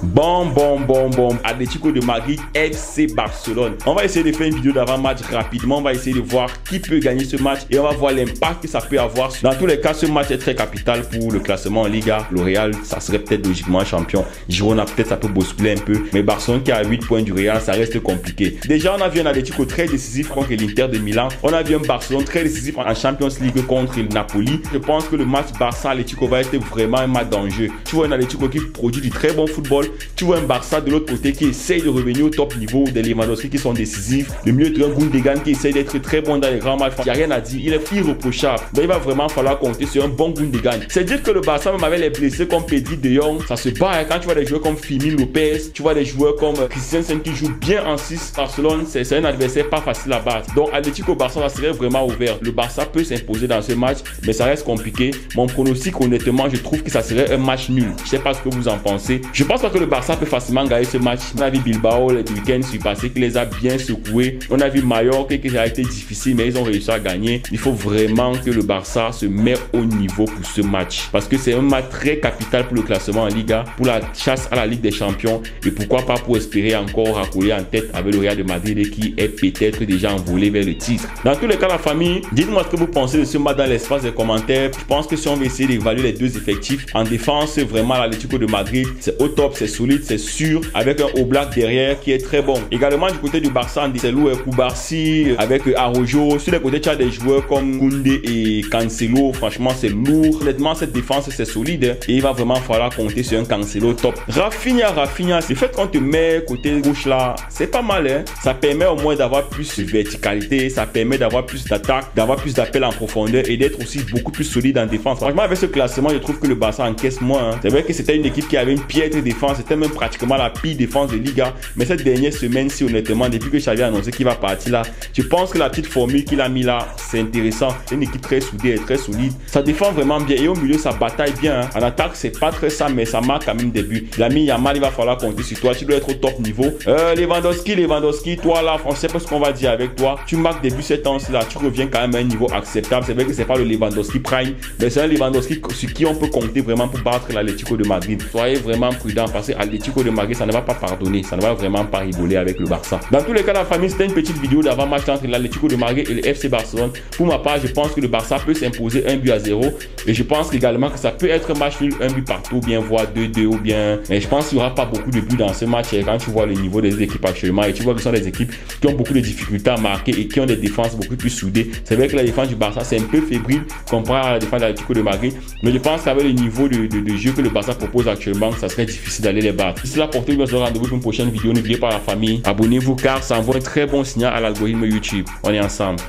Bon. Atlético de Madrid, FC Barcelone. On va essayer de faire une vidéo d'avant-match rapidement. On va essayer de voir qui peut gagner ce match et on va voir l'impact que ça peut avoir. Dans tous les cas, ce match est très capital pour le classement en Liga. Le Real, ça serait peut-être logiquement champion. Girona, peut-être ça peut bousculer un peu. Mais Barcelone qui a 8 points du Real, ça reste compliqué. Déjà, on a vu un Atlético très décisif contre l'Inter de Milan. On a vu un Barcelone très décisif en Champions League contre le Napoli. Je pense que le match Barça-Atlético va être vraiment un match d'enjeu. Tu vois un Atlético qui produit du très bon football. Tu vois un Barça de l'autre côté qui essaye de revenir au top niveau, des Lewandowski qui sont décisifs. Le milieu de Gundogan qui essaye d'être très bon dans les grands matchs. Il n'y a rien à dire. Il est irréprochable. Mais il va vraiment falloir compter sur un bon Gundogan. C'est dire que le Barça, même avec les blessés comme Pedri, De Jong, ça se bat. Quand tu vois des joueurs comme Firmino Lopez, tu vois des joueurs comme Christensen qui jouent bien en 6. Barcelone, c'est un adversaire pas facile à battre. Donc Atlético Barça, ça serait vraiment ouvert. Le Barça peut s'imposer dans ce match, mais ça reste compliqué. Mon pronostic, honnêtement, je trouve que ça serait un match nul. Je sais pas ce que vous en pensez. Je pense pas que le Barça peut facilement gagner ce match. On a vu Bilbao le week-end passé qui les a bien secoués. On a vu Mallorca qui a été difficile, mais ils ont réussi à gagner. Il faut vraiment que le Barça se mette au niveau pour ce match. Parce que c'est un match très capital pour le classement en Liga, pour la chasse à la Ligue des Champions et pourquoi pas pour espérer encore raccoler en tête avec le Real de Madrid qui est peut-être déjà envolé vers le titre. Dans tous les cas, la famille, dites-moi ce que vous pensez de ce match dans l'espace des commentaires. Je pense que si on veut essayer d'évaluer les deux effectifs en défense, vraiment l'Atlético de Madrid, c'est au top, c'est solide, c'est sûr, avec un Oblak derrière qui est très bon. Également du côté du Barça, c'est Lou et Koubarsi avec Araujo. Sur les côtés, tu as des joueurs comme Koundé et Cancelo. Franchement, c'est lourd. Honnêtement, cette défense, c'est solide et il va vraiment falloir compter sur un Cancelo top. Rafinha, le fait qu'on te met côté gauche là, c'est pas mal, hein. Ça permet au moins d'avoir plus de verticalité, ça permet d'avoir plus d'attaque, d'avoir plus d'appel en profondeur et d'être aussi beaucoup plus solide en défense. Franchement, avec ce classement, je trouve que le Barça encaisse moins, hein. C'est vrai que c'était une équipe qui avait une piètre défense, c'était même pratiquement la pire défense de Liga, mais cette dernière semaine-ci, honnêtement, depuis que Xavi a annoncé qu'il va partir là, je pense que la petite formule qu'il a mis là, c'est intéressant. C'est une équipe très soudée et très solide. Ça défend vraiment bien et au milieu, ça bataille bien, hein. En attaque, c'est pas très ça, mais ça marque quand même des buts. L'ami Yamal, il va falloir compter sur toi. Tu dois être au top niveau. Lewandowski, toi là, on sait pas ce qu'on va dire avec toi. Tu marques des buts cette temps là, tu reviens quand même à un niveau acceptable. C'est vrai que c'est pas le Lewandowski prime, mais c'est un Lewandowski sur qui on peut compter vraiment pour battre l'Atlético de Madrid. Soyez vraiment prudent parce que l'Atlético de Madrid, ça ne va pas pardonner, ça ne va vraiment pas rigoler avec le Barça. Dans tous les cas, la famille, c'était une petite vidéo d'avant-match entre l'Atlético de Madrid et le FC Barcelone. Pour ma part, je pense que le Barça peut s'imposer 1-0 et je pense également que ça peut être un match nul, un but partout, ou bien voire 2-2 ou bien. Mais je pense qu'il n'y aura pas beaucoup de buts dans ce match quand tu vois le niveau des équipes actuellement et tu vois que ce sont des équipes qui ont beaucoup de difficultés à marquer et qui ont des défenses beaucoup plus soudées. C'est vrai que la défense du Barça c'est un peu fébrile comparé à la défense de l'Atlético de Madrid, mais je pense qu'avec le niveau de jeu que le Barça propose actuellement, ça serait difficile d'aller les battre. D'ici là, portez-vous bien, rendez-vous pour une prochaine vidéo. N'oubliez pas la famille, abonnez-vous car ça envoie un très bon signal à l'algorithme YouTube. On est ensemble.